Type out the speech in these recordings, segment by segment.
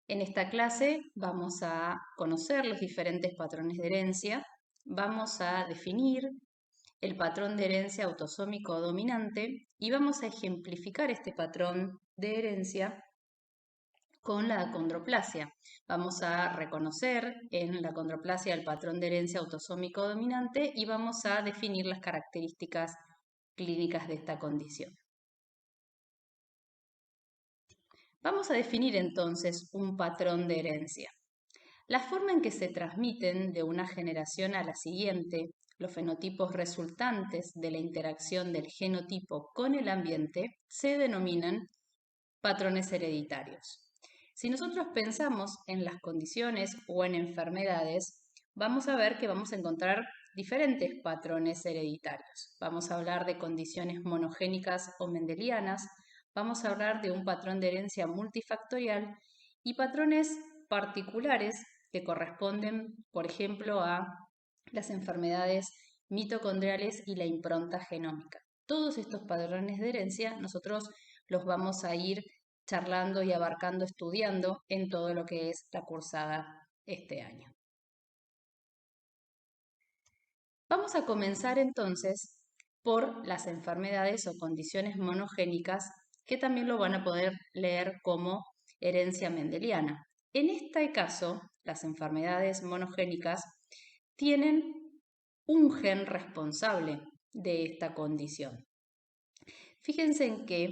En esta clase vamos a conocer los diferentes patrones de herencia, vamos a definir el patrón de herencia autosómico dominante y vamos a ejemplificar este patrón de herencia con la acondroplasia. Vamos a reconocer en la acondroplasia el patrón de herencia autosómico dominante y vamos a definir las características clínicas de esta condición. Vamos a definir entonces un patrón de herencia. La forma en que se transmiten de una generación a la siguiente los fenotipos resultantes de la interacción del genotipo con el ambiente se denominan patrones hereditarios. Si nosotros pensamos en las condiciones o en enfermedades, vamos a ver que vamos a encontrar diferentes patrones hereditarios. Vamos a hablar de condiciones monogénicas o mendelianas, vamos a hablar de un patrón de herencia multifactorial y patrones particulares que corresponden, por ejemplo, a las enfermedades mitocondriales y la impronta genómica. Todos estos patrones de herencia nosotros los vamos a ir charlando y abarcando, estudiando en todo lo que es la cursada este año. Vamos a comenzar entonces por las enfermedades o condiciones monogénicas que también lo van a poder leer como herencia mendeliana. En este caso, las enfermedades monogénicas tienen un gen responsable de esta condición. Fíjense en que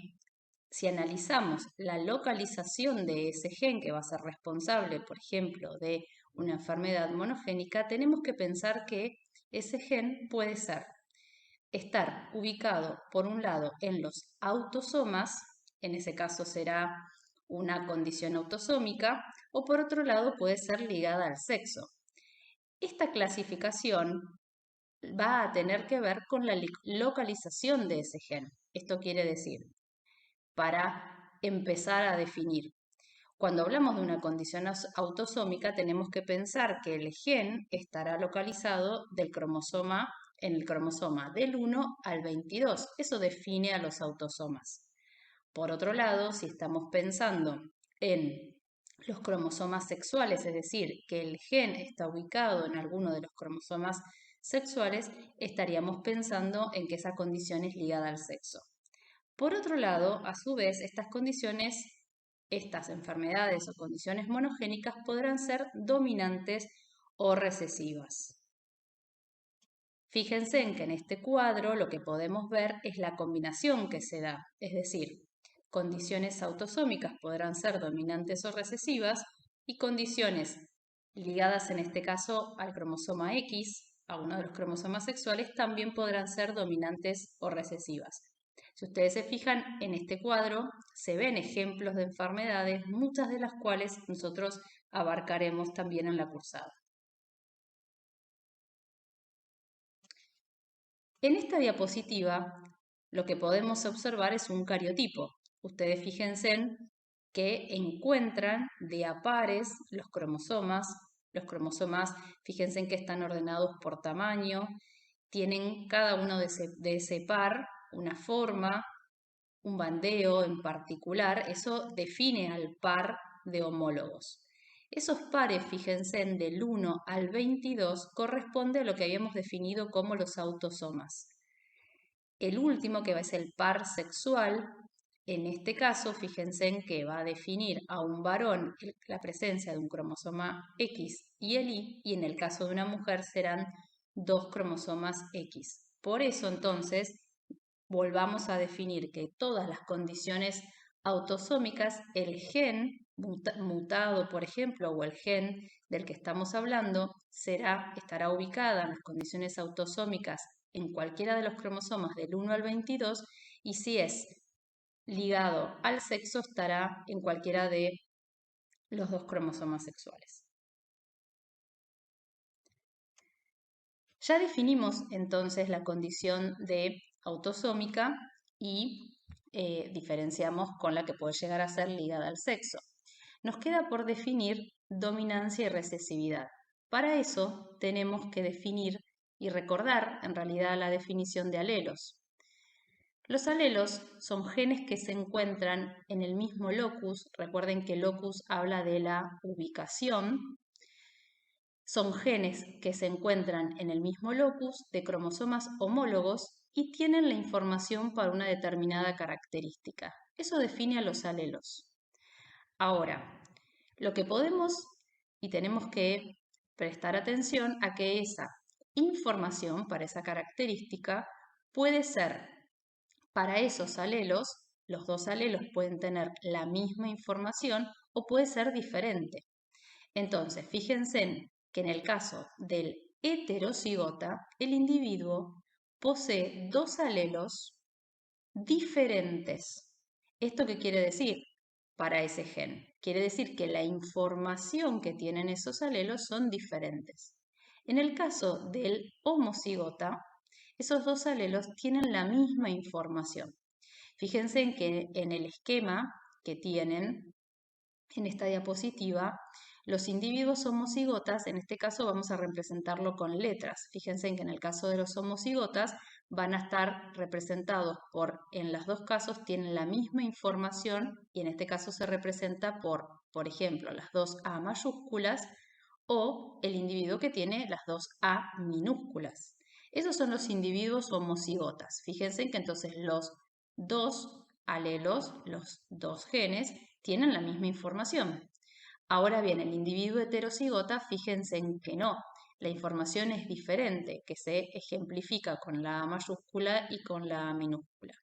si analizamos la localización de ese gen que va a ser responsable, por ejemplo, de una enfermedad monogénica, tenemos que pensar que ese gen puede estar ubicado, por un lado, en los autosomas, en ese caso será una condición autosómica, o por otro lado puede ser ligada al sexo. Esta clasificación va a tener que ver con la localización de ese gen. Esto quiere decir, para empezar a definir, cuando hablamos de una condición autosómica, tenemos que pensar que el gen estará localizado en el cromosoma del 1 al 22. Eso define a los autosomas. Por otro lado, si estamos pensando en los cromosomas sexuales, es decir, que el gen está ubicado en alguno de los cromosomas sexuales, estaríamos pensando en que esa condición es ligada al sexo. Por otro lado, a su vez, estas enfermedades o condiciones monogénicas podrán ser dominantes o recesivas. Fíjense en que en este cuadro lo que podemos ver es la combinación que se da, es decir, condiciones autosómicas podrán ser dominantes o recesivas y condiciones ligadas en este caso al cromosoma X, a uno de los cromosomas sexuales, también podrán ser dominantes o recesivas. Si ustedes se fijan en este cuadro, se ven ejemplos de enfermedades, muchas de las cuales nosotros abarcaremos también en la cursada. En esta diapositiva, lo que podemos observar es un cariotipo. Ustedes fíjense en que encuentran de a pares los cromosomas. Los cromosomas, fíjense en que están ordenados por tamaño, tienen cada uno de ese par una forma, un bandeo en particular, eso define al par de homólogos. Esos pares, fíjense, del 1 al 22 corresponde a lo que habíamos definido como los autosomas. El último, que es el par sexual, en este caso, fíjense en que va a definir a un varón la presencia de un cromosoma X y el Y, y en el caso de una mujer serán dos cromosomas X. Por eso, entonces, volvamos a definir que todas las condiciones autosómicas, el gen mutado, por ejemplo, o el gen del que estamos hablando, estará ubicada en las condiciones autosómicas en cualquiera de los cromosomas del 1 al 22 y si es ligado al sexo estará en cualquiera de los dos cromosomas sexuales. Ya definimos entonces la condición de autosómica y diferenciamos con la que puede llegar a ser ligada al sexo. Nos queda por definir dominancia y recesividad. Para eso tenemos que definir y recordar en realidad la definición de alelos. Los alelos son genes que se encuentran en el mismo locus. Recuerden que locus habla de la ubicación. Son genes que se encuentran en el mismo locus de cromosomas homólogos y tienen la información para una determinada característica. Eso define a los alelos. Ahora, lo que podemos y tenemos que prestar atención a que esa información para esa característica puede ser para esos alelos, los dos alelos pueden tener la misma información o puede ser diferente. Entonces, fíjense que en el caso del heterocigota, el individuo posee dos alelos diferentes. ¿Esto qué quiere decir para ese gen? Quiere decir que la información que tienen esos alelos son diferentes. En el caso del homocigota, esos dos alelos tienen la misma información. Fíjense en que en el esquema que tienen en esta diapositiva, los individuos homocigotas, en este caso vamos a representarlo con letras. Fíjense en que en el caso de los homocigotas van a estar representados en los dos casos tienen la misma información y en este caso se representa por ejemplo, las dos A mayúsculas o el individuo que tiene las dos A minúsculas. Esos son los individuos homocigotas. Fíjense que entonces los dos alelos, los dos genes, tienen la misma información. Ahora bien, el individuo heterocigota, fíjense en que no, la información es diferente, que se ejemplifica con la A mayúscula y con la A minúscula.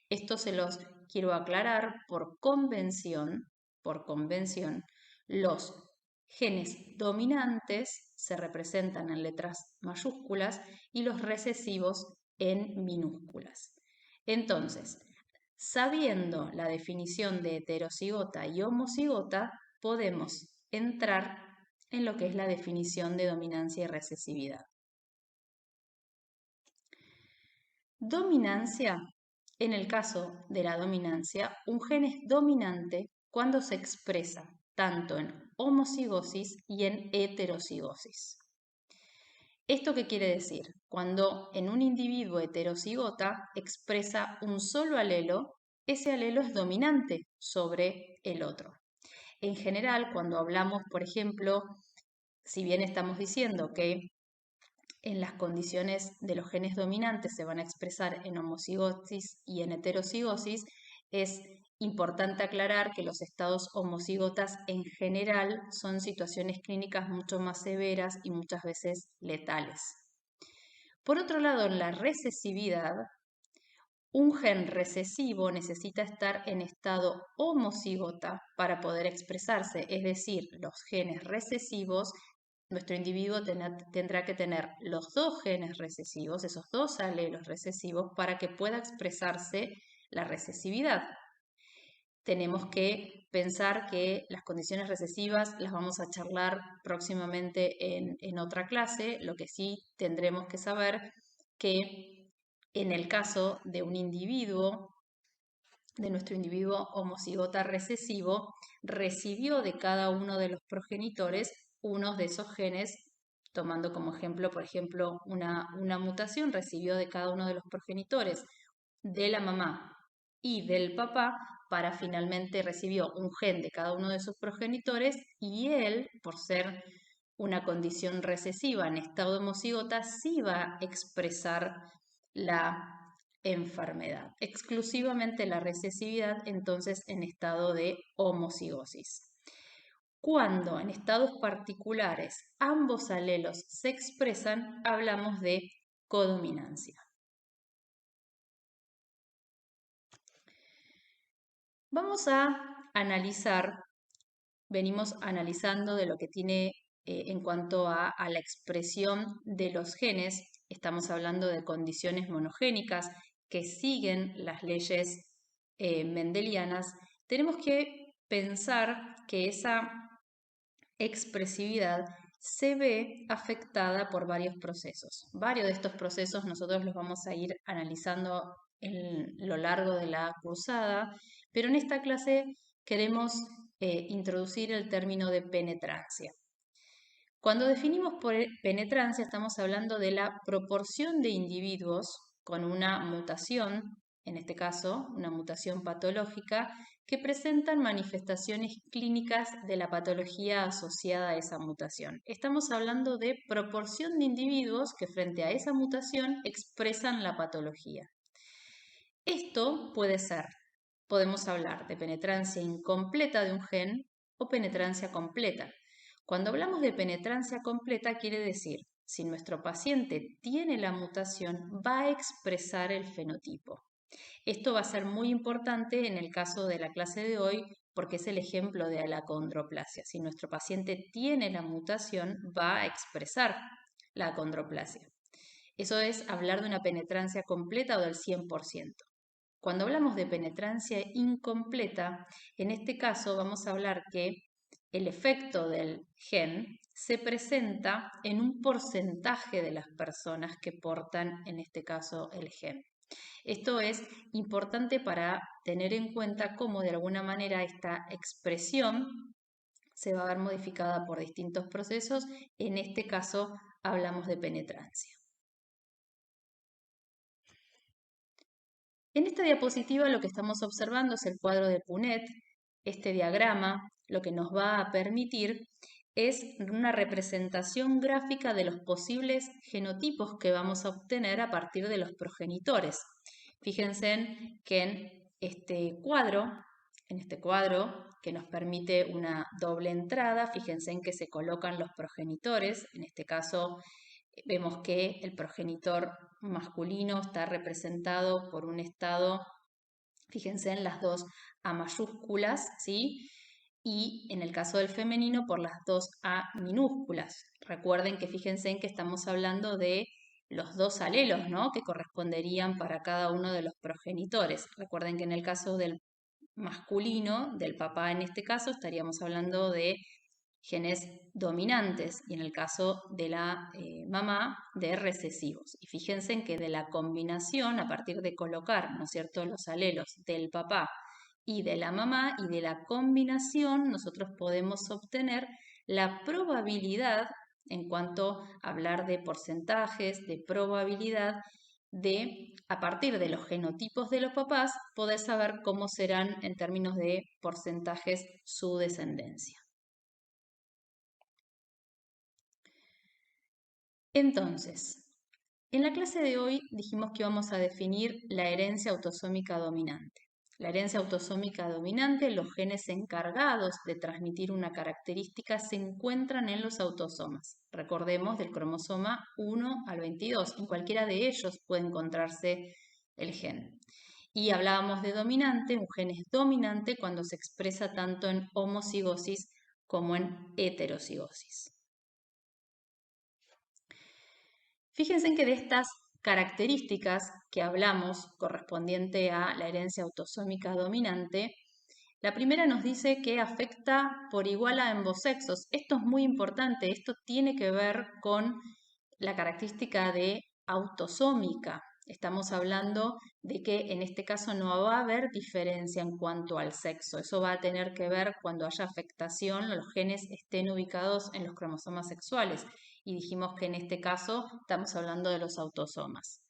Esto se los quiero aclarar por convención, los genes dominantes se representan en letras mayúsculas y los recesivos en minúsculas. Entonces, sabiendo la definición de heterocigota y homocigota, podemos entrar en lo que es la definición de dominancia y recesividad. Dominancia. En el caso de la dominancia, un gen es dominante cuando se expresa tanto en homocigosis y en heterocigosis. ¿Esto qué quiere decir? Cuando en un individuo heterocigota expresa un solo alelo, ese alelo es dominante sobre el otro. En general, cuando hablamos, por ejemplo, si bien estamos diciendo que en las condiciones de los genes dominantes se van a expresar en homocigosis y en heterocigosis, es importante aclarar que los estados homocigotas en general son situaciones clínicas mucho más severas y muchas veces letales. Por otro lado, en la recesividad, un gen recesivo necesita estar en estado homocigota para poder expresarse, es decir, los genes recesivos, nuestro individuo tendrá que tener los dos genes recesivos, esos dos alelos recesivos, para que pueda expresarse la recesividad. Tenemos que pensar que las condiciones recesivas las vamos a charlar próximamente en otra clase, lo que sí tendremos que saber que en el caso de un individuo, de nuestro individuo homocigota recesivo, recibió de cada uno de los progenitores unos de esos genes, tomando como ejemplo, por ejemplo, una mutación, recibió de cada uno de los progenitores de la mamá y del papá, para finalmente recibió un gen de cada uno de sus progenitores y él, por ser una condición recesiva en estado homocigota, sí va a expresar la enfermedad. Exclusivamente la recesividad, entonces, en estado de homocigosis. Cuando en estados particulares ambos alelos se expresan, hablamos de codominancia. Vamos a analizar, venimos analizando de lo que tiene en cuanto a la expresión de los genes. Estamos hablando de condiciones monogénicas que siguen las leyes mendelianas. Tenemos que pensar que esa expresividad se ve afectada por varios procesos. Varios de estos procesos nosotros los vamos a ir analizando en lo largo de la cursada, pero en esta clase queremos introducir el término de penetrancia. Cuando definimos por penetrancia estamos hablando de la proporción de individuos con una mutación en este caso una mutación patológica, que presentan manifestaciones clínicas de la patología asociada a esa mutación. Estamos hablando de proporción de individuos que frente a esa mutación expresan la patología. Esto puede ser, podemos hablar de penetrancia incompleta de un gen o penetrancia completa. Cuando hablamos de penetrancia completa quiere decir, si nuestro paciente tiene la mutación, va a expresar el fenotipo. Esto va a ser muy importante en el caso de la clase de hoy porque es el ejemplo de la acondroplasia. Si nuestro paciente tiene la mutación, va a expresar la acondroplasia. Eso es hablar de una penetrancia completa o del 100%. Cuando hablamos de penetrancia incompleta, en este caso vamos a hablar que el efecto del gen se presenta en un porcentaje de las personas que portan, en este caso, el gen. Esto es importante para tener en cuenta cómo de alguna manera esta expresión se va a ver modificada por distintos procesos. En este caso hablamos de penetrancia. En esta diapositiva lo que estamos observando es el cuadro de Punnett. Este diagrama lo que nos va a permitir es una representación gráfica de los posibles genotipos que vamos a obtener a partir de los progenitores. Fíjense que en este cuadro que nos permite una doble entrada, fíjense en que se colocan los progenitores, en este caso vemos que el progenitor masculino está representado por un estado, fíjense en las dos A mayúsculas, ¿sí? Y en el caso del femenino por las dos A minúsculas. Recuerden que fíjense en que estamos hablando de los dos alelos, ¿no? Que corresponderían para cada uno de los progenitores. Recuerden que en el caso del masculino, del papá en este caso, estaríamos hablando de genes dominantes y en el caso de la mamá de recesivos. Y fíjense en que de la combinación, a partir de colocar, ¿no es cierto?, los alelos del papá y de la mamá y de la combinación, nosotros podemos obtener la probabilidad, en cuanto a hablar de porcentajes, de probabilidad, de, a partir de los genotipos de los papás, poder saber cómo serán en términos de porcentajes su descendencia. Entonces, en la clase de hoy dijimos que vamos a definir la herencia autosómica dominante. La herencia autosómica dominante, los genes encargados de transmitir una característica se encuentran en los autosomas. Recordemos del cromosoma 1 al 22. En cualquiera de ellos puede encontrarse el gen. Y hablábamos de dominante, un gen es dominante cuando se expresa tanto en homocigosis como en heterocigosis. Fíjense en que de estas características que hablamos correspondiente a la herencia autosómica dominante, la primera nos dice que afecta por igual a ambos sexos. Esto es muy importante, esto tiene que ver con la característica de autosómica. Estamos hablando de que en este caso no va a haber diferencia en cuanto al sexo. Eso va a tener que ver cuando haya afectación, los genes estén ubicados en los cromosomas sexuales. Y dijimos que en este caso estamos hablando de los autosomas.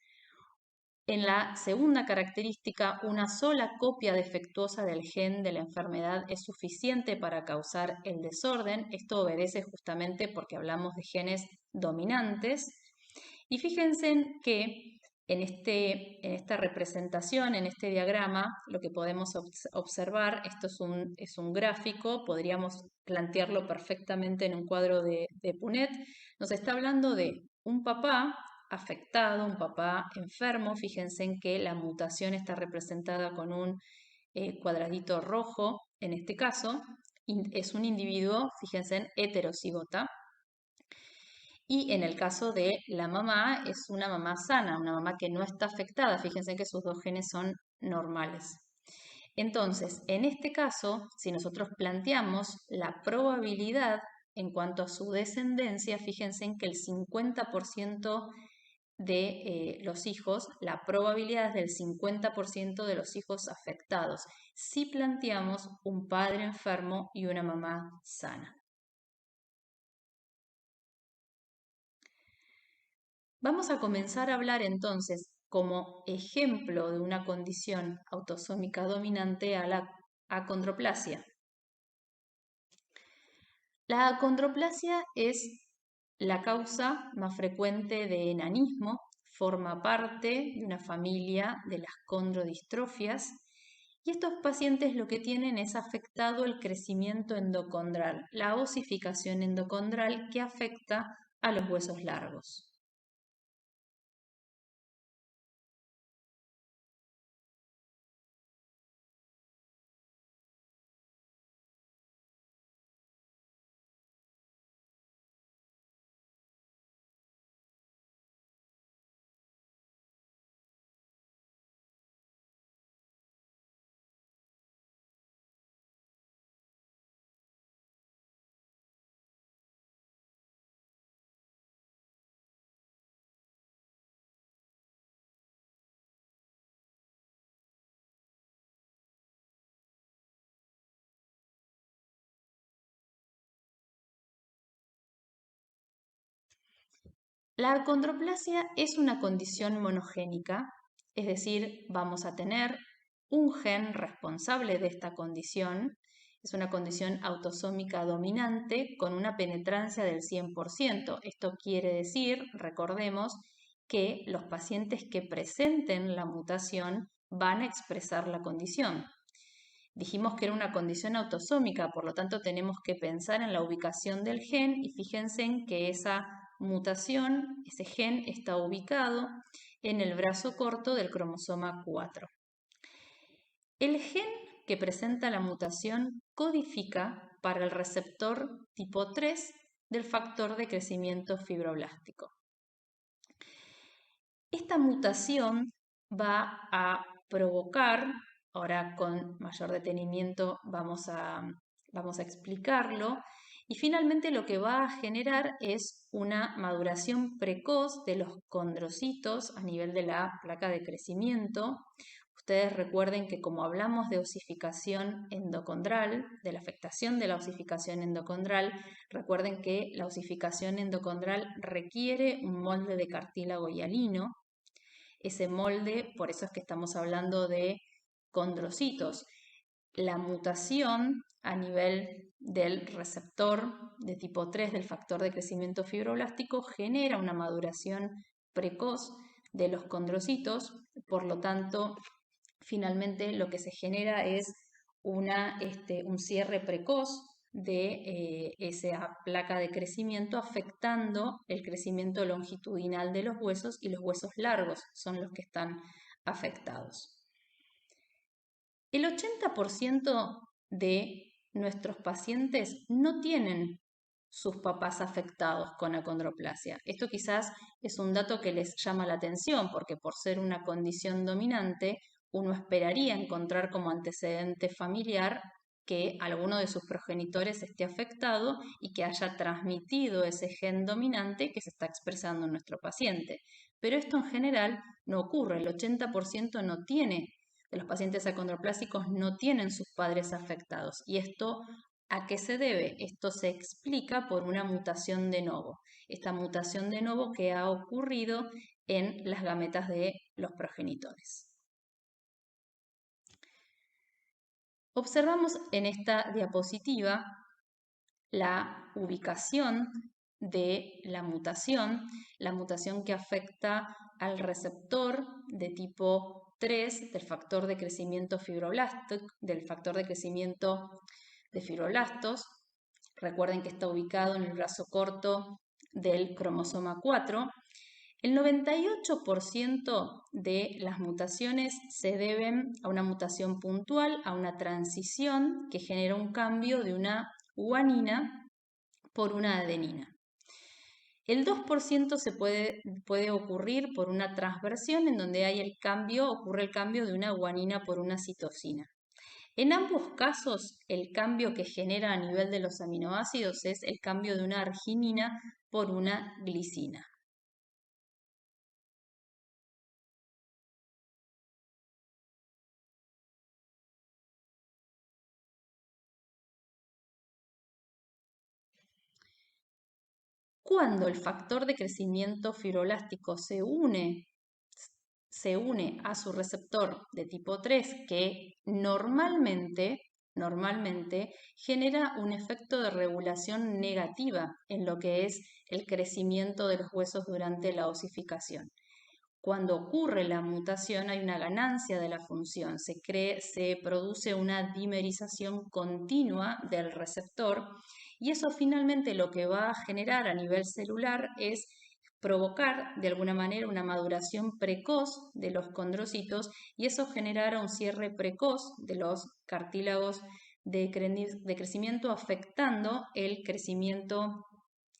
En la segunda característica, una sola copia defectuosa del gen de la enfermedad es suficiente para causar el desorden. Esto obedece justamente porque hablamos de genes dominantes. Y fíjense que en esta representación, en este diagrama, lo que podemos observar, esto es un gráfico, podríamos plantearlo perfectamente en un cuadro de Punnett, nos está hablando de un papá afectado, un papá enfermo. Fíjense en que la mutación está representada con un cuadradito rojo, en este caso, es un individuo, fíjense, en heterocigota. Y en el caso de la mamá, es una mamá sana, una mamá que no está afectada. Fíjense que sus dos genes son normales. Entonces, en este caso, si nosotros planteamos la probabilidad en cuanto a su descendencia, fíjense en que el 50% de los hijos, la probabilidad es del 50% de los hijos afectados, si planteamos un padre enfermo y una mamá sana. Vamos a comenzar a hablar entonces como ejemplo de una condición autosómica dominante a la acondroplasia. La acondroplasia es la causa más frecuente de enanismo, forma parte de una familia de las condrodistrofias y estos pacientes lo que tienen es afectado el crecimiento endocondral, la osificación endocondral que afecta a los huesos largos. La acondroplasia es una condición monogénica, es decir, vamos a tener un gen responsable de esta condición. Es una condición autosómica dominante con una penetrancia del 100%. Esto quiere decir, recordemos, que los pacientes que presenten la mutación van a expresar la condición. Dijimos que era una condición autosómica, por lo tanto tenemos que pensar en la ubicación del gen y fíjense en que esa mutación, ese gen está ubicado en el brazo corto del cromosoma 4. El gen que presenta la mutación codifica para el receptor tipo 3 del factor de crecimiento fibroblástico. Esta mutación va a provocar, ahora con mayor detenimiento vamos a explicarlo, y finalmente lo que va a generar es una maduración precoz de los condrocitos a nivel de la placa de crecimiento. Ustedes recuerden que como hablamos de osificación endocondral, de la afectación de la osificación endocondral, recuerden que la osificación endocondral requiere un molde de cartílago hialino. Ese molde, por eso es que estamos hablando de condrocitos. La mutación a nivel del receptor de tipo 3 del factor de crecimiento fibroblástico genera una maduración precoz de los condrocitos, por lo tanto, finalmente lo que se genera es un cierre precoz de esa placa de crecimiento afectando el crecimiento longitudinal de los huesos y los huesos largos son los que están afectados. El 80% de nuestros pacientes no tienen sus papás afectados con acondroplasia. Esto quizás es un dato que les llama la atención porque por ser una condición dominante, uno esperaría encontrar como antecedente familiar que alguno de sus progenitores esté afectado y que haya transmitido ese gen dominante que se está expresando en nuestro paciente. Pero esto en general no ocurre, el 80% no tiene, de los pacientes acondroplásicos no tienen sus padres afectados. ¿Y esto a qué se debe? Esto se explica por una mutación de novo. Esta mutación de novo que ha ocurrido en las gametas de los progenitores. Observamos en esta diapositiva la ubicación de la mutación que afecta al receptor de tipo 3 del factor de crecimiento fibroblástico, del factor de crecimiento de fibroblastos. Recuerden que está ubicado en el brazo corto del cromosoma 4. El 98% de las mutaciones se deben a una mutación puntual, a una transición que genera un cambio de una guanina por una adenina. El 2% puede ocurrir por una transversión en donde ocurre el cambio de una guanina por una citosina. En ambos casos, el cambio que genera a nivel de los aminoácidos es el cambio de una arginina por una glicina. Cuando el factor de crecimiento fibroblástico se une se une a su receptor de tipo 3 que normalmente genera un efecto de regulación negativa en lo que es el crecimiento de los huesos durante la osificación. Cuando ocurre la mutación hay una ganancia de la función, se produce una dimerización continua del receptor y eso finalmente lo que va a generar a nivel celular es provocar de alguna manera una maduración precoz de los condrocitos y eso generará un cierre precoz de los cartílagos de crecimiento afectando el crecimiento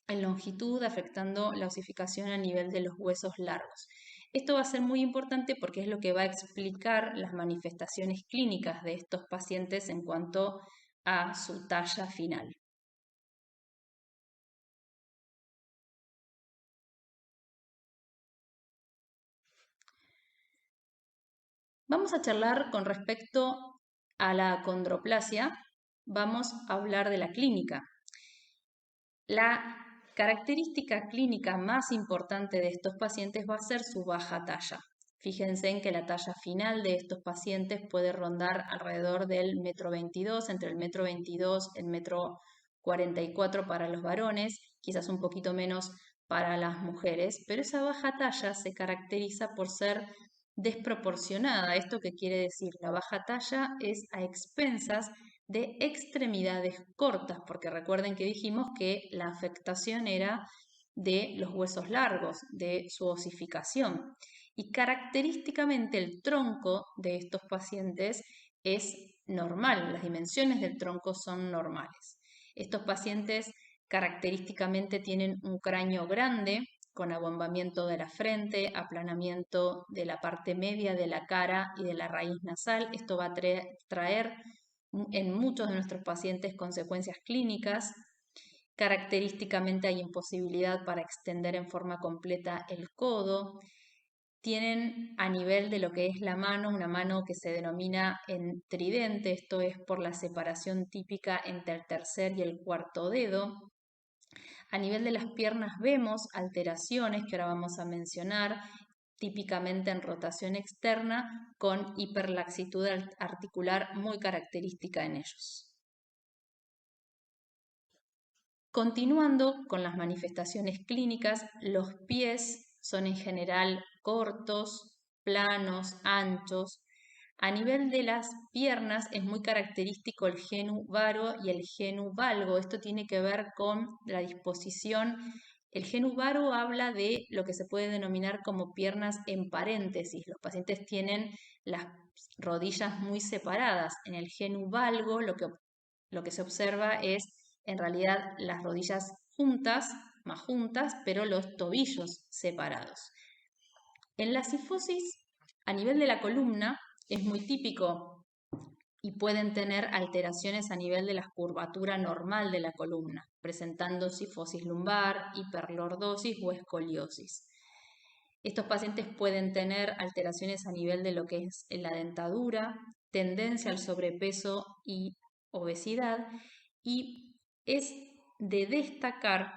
en longitud, afectando la osificación a nivel de los huesos largos. Esto va a ser muy importante porque es lo que va a explicar las manifestaciones clínicas de estos pacientes en cuanto a su talla final. Vamos a charlar con respecto a la acondroplasia. Vamos a hablar de la clínica. La característica clínica más importante de estos pacientes va a ser su baja talla. Fíjense en que la talla final de estos pacientes puede rondar alrededor del 1,22 m, entre el 1,22 m, el 1,44 m para los varones, quizás un poquito menos para las mujeres, pero esa baja talla se caracteriza por ser desproporcionada. ¿Esto qué quiere decir? La baja talla es a expensas de extremidades cortas, porque recuerden que dijimos que la afectación era de los huesos largos, de su osificación. Y característicamente el tronco de estos pacientes es normal, las dimensiones del tronco son normales. Estos pacientes característicamente tienen un cráneo grande, con abombamiento de la frente, aplanamiento de la parte media de la cara y de la raíz nasal. Esto va a traer en muchos de nuestros pacientes consecuencias clínicas. Característicamente hay imposibilidad para extender en forma completa el codo. Tienen a nivel de lo que es la mano, una mano que se denomina en tridente, esto es por la separación típica entre el tercer y el cuarto dedo. A nivel de las piernas vemos alteraciones que ahora vamos a mencionar, típicamente en rotación externa, con hiperlaxitud articular muy característica en ellos. Continuando con las manifestaciones clínicas, los pies son en general cortos, planos, anchos. A nivel de las piernas es muy característico el genu varo y el genu valgo. Esto tiene que ver con la disposición. El genu varo habla de lo que se puede denominar como piernas en paréntesis. Los pacientes tienen las rodillas muy separadas. En el genu valgo lo que se observa es en realidad las rodillas juntas, más juntas, pero los tobillos separados. En la cifosis, a nivel de la columna, es muy típico y pueden tener alteraciones a nivel de la curvatura normal de la columna, presentando cifosis lumbar, hiperlordosis o escoliosis. Estos pacientes pueden tener alteraciones a nivel de lo que es la dentadura, tendencia al sobrepeso y obesidad, y es de destacar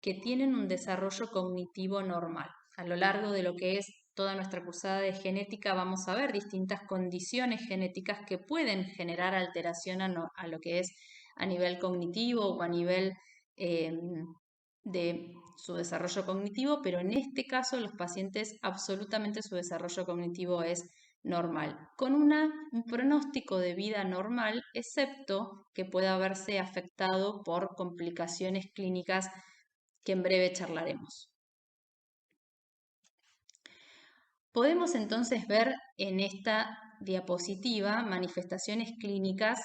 que tienen un desarrollo cognitivo normal. A lo largo de lo que es toda nuestra cursada de genética vamos a ver distintas condiciones genéticas que pueden generar alteración a lo que es a nivel cognitivo o a nivel de su desarrollo cognitivo, pero en este caso los pacientes absolutamente su desarrollo cognitivo es normal, con un pronóstico de vida normal, excepto que pueda verse afectado por complicaciones clínicas que en breve charlaremos. Podemos entonces ver en esta diapositiva manifestaciones clínicas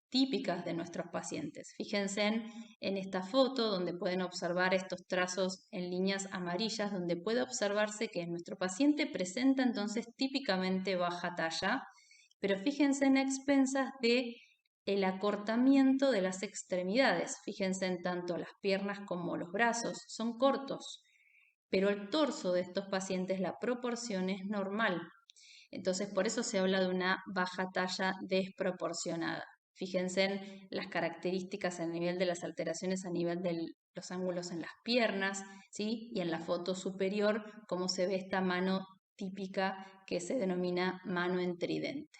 típicas de nuestros pacientes. Fíjense en esta foto donde pueden observar estos trazos en líneas amarillas, donde puede observarse que nuestro paciente presenta entonces típicamente baja talla, pero fíjense en expensas de el acortamiento de las extremidades. Fíjense en tanto las piernas como los brazos son cortos, pero el torso de estos pacientes, la proporción es normal. Entonces, por eso se habla de una baja talla desproporcionada. Fíjense en las características a nivel de las alteraciones a nivel de los ángulos en las piernas, ¿sí? Y en la foto superior, cómo se ve esta mano típica que se denomina mano en tridente.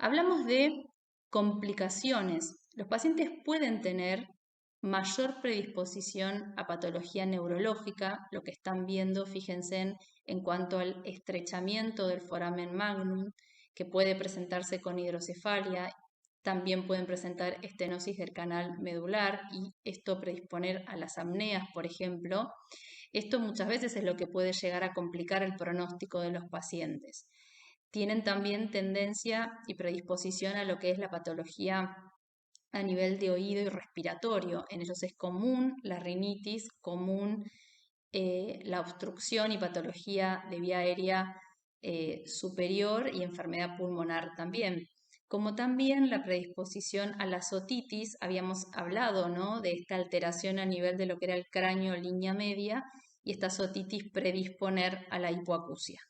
Hablamos de complicaciones. Los pacientes pueden tener mayor predisposición a patología neurológica, lo que están viendo, fíjense en cuanto al estrechamiento del foramen magnum, que puede presentarse con hidrocefalia, también pueden presentar estenosis del canal medular y esto predisponer a las apneas, por ejemplo. Esto muchas veces es lo que puede llegar a complicar el pronóstico de los pacientes. Tienen también tendencia y predisposición a lo que es la patología a nivel de oído y respiratorio. En ellos es común la rinitis, común la obstrucción y patología de vía aérea superior y enfermedad pulmonar también. Como también la predisposición a la otitis, habíamos hablado, ¿no?, de esta alteración a nivel de lo que era el cráneo línea media y esta otitis predisponer a la hipoacusia.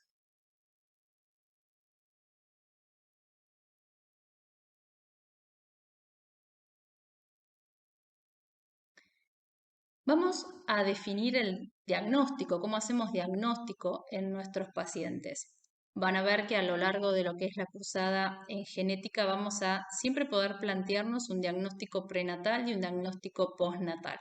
Vamos a definir el diagnóstico, cómo hacemos diagnóstico en nuestros pacientes. Van a ver que a lo largo de lo que es la cursada en genética vamos a siempre poder plantearnos un diagnóstico prenatal y un diagnóstico postnatal.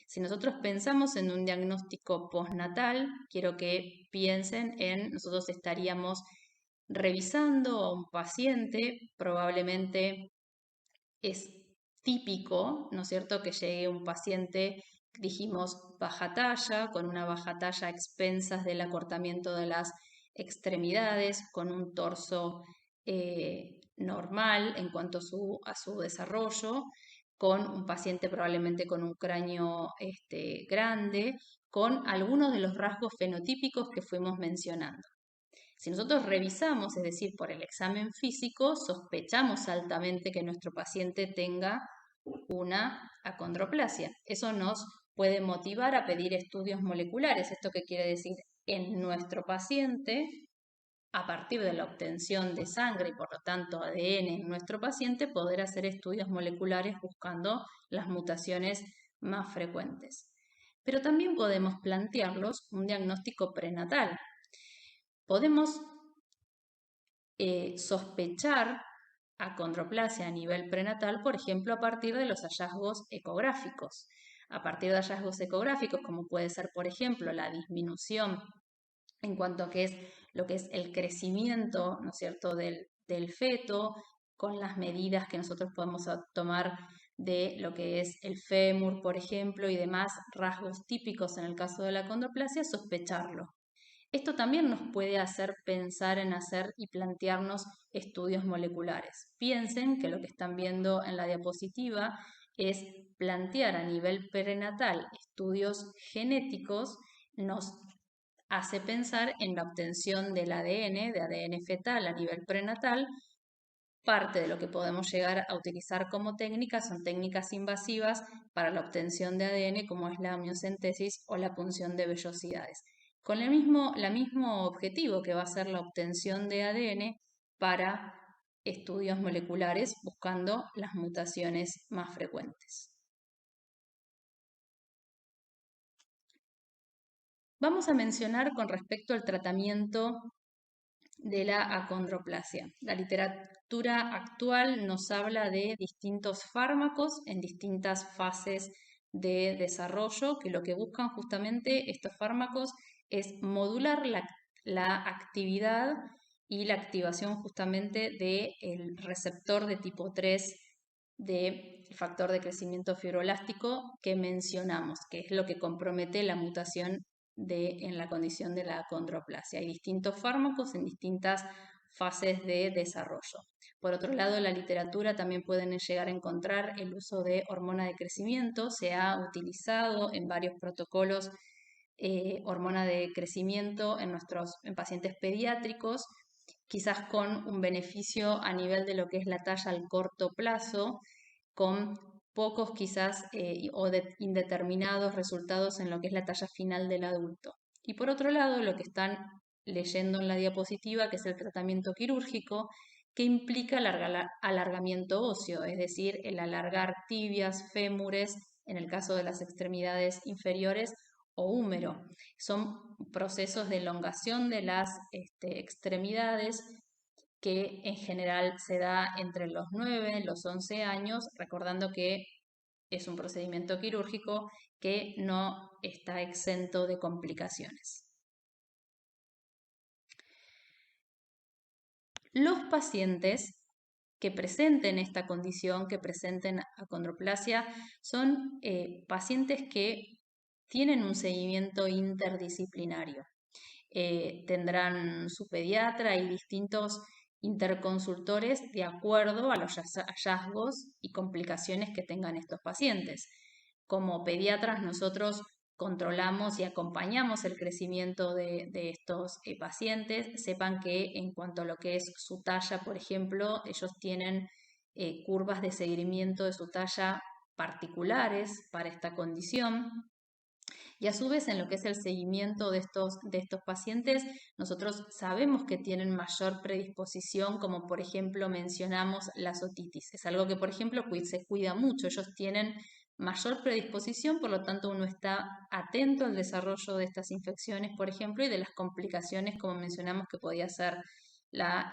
Si nosotros pensamos en un diagnóstico postnatal, quiero que piensen en, nosotros estaríamos revisando a un paciente, probablemente es típico, ¿no es cierto?, que llegue un paciente, dijimos, baja talla, con una baja talla a expensas del acortamiento de las extremidades, con un torso normal en cuanto a su desarrollo, con un paciente probablemente con un cráneo grande, con algunos de los rasgos fenotípicos que fuimos mencionando. Si nosotros revisamos, es decir, por el examen físico, sospechamos altamente que nuestro paciente tenga una acondroplasia. Eso nos puede motivar a pedir estudios moleculares. ¿Esto qué quiere decir? En nuestro paciente, a partir de la obtención de sangre y por lo tanto ADN en nuestro paciente, poder hacer estudios moleculares buscando las mutaciones más frecuentes. Pero también podemos plantearlos un diagnóstico prenatal. Podemos sospechar acondroplasia a nivel prenatal, por ejemplo, a partir de los hallazgos ecográficos. A partir de hallazgos ecográficos, como puede ser, por ejemplo, la disminución en cuanto a qué es lo que es el crecimiento, ¿no es cierto?, del feto, con las medidas que nosotros podemos tomar de lo que es el fémur, por ejemplo, y demás rasgos típicos en el caso de la acondroplasia, sospecharlo. Esto también nos puede hacer pensar en hacer y plantearnos estudios moleculares. Piensen que lo que están viendo en la diapositiva es plantear a nivel prenatal estudios genéticos, nos hace pensar en la obtención del ADN, de ADN fetal a nivel prenatal. Parte de lo que podemos llegar a utilizar como técnicas son técnicas invasivas para la obtención de ADN, como es la amniocentesis o la punción de vellosidades, con el mismo objetivo que va a ser la obtención de ADN para estudios moleculares buscando las mutaciones más frecuentes. Vamos a mencionar con respecto al tratamiento de la acondroplasia. La literatura actual nos habla de distintos fármacos en distintas fases de desarrollo, que lo que buscan justamente estos fármacos es modular la actividad y la activación justamente del receptor de tipo 3 del factor de crecimiento fibroelástico que mencionamos, que es lo que compromete la mutación en la condición de la acondroplasia. Hay distintos fármacos en distintas fases de desarrollo. Por otro lado, en la literatura también pueden llegar a encontrar el uso de hormona de crecimiento. Se ha utilizado en varios protocolos hormona de crecimiento en pacientes pediátricos, quizás con un beneficio a nivel de lo que es la talla al corto plazo, con pocos quizás o indeterminados resultados en lo que es la talla final del adulto. Y por otro lado, lo que están leyendo en la diapositiva, que es el tratamiento quirúrgico, que implica alargamiento óseo, es decir, el alargar tibias, fémures, en el caso de las extremidades inferiores, o húmero. Son procesos de elongación de las extremidades que en general se da entre los 9 y los 11 años, recordando que es un procedimiento quirúrgico que no está exento de complicaciones. Los pacientes que presenten esta condición, que presenten acondroplasia, son pacientes que tienen un seguimiento interdisciplinario. Tendrán su pediatra y distintos interconsultores de acuerdo a los hallazgos y complicaciones que tengan estos pacientes. Como pediatras nosotros controlamos y acompañamos el crecimiento de estos pacientes. Sepan que en cuanto a lo que es su talla, por ejemplo, ellos tienen curvas de seguimiento de su talla particulares para esta condición. Y a su vez, en lo que es el seguimiento de estos pacientes, nosotros sabemos que tienen mayor predisposición, como por ejemplo mencionamos la otitis. Es algo que, por ejemplo, se cuida mucho. Ellos tienen mayor predisposición, por lo tanto uno está atento al desarrollo de estas infecciones, por ejemplo, y de las complicaciones, como mencionamos, que podía ser la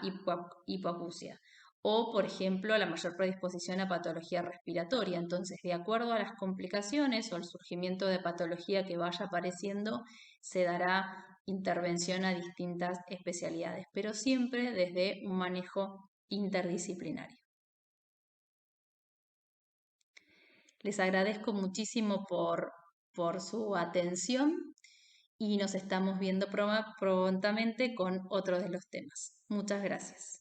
hipoacusia o, por ejemplo, la mayor predisposición a patología respiratoria. Entonces, de acuerdo a las complicaciones o al surgimiento de patología que vaya apareciendo, se dará intervención a distintas especialidades, pero siempre desde un manejo interdisciplinario. Les agradezco muchísimo por su atención y nos estamos viendo prontamente con otro de los temas. Muchas gracias.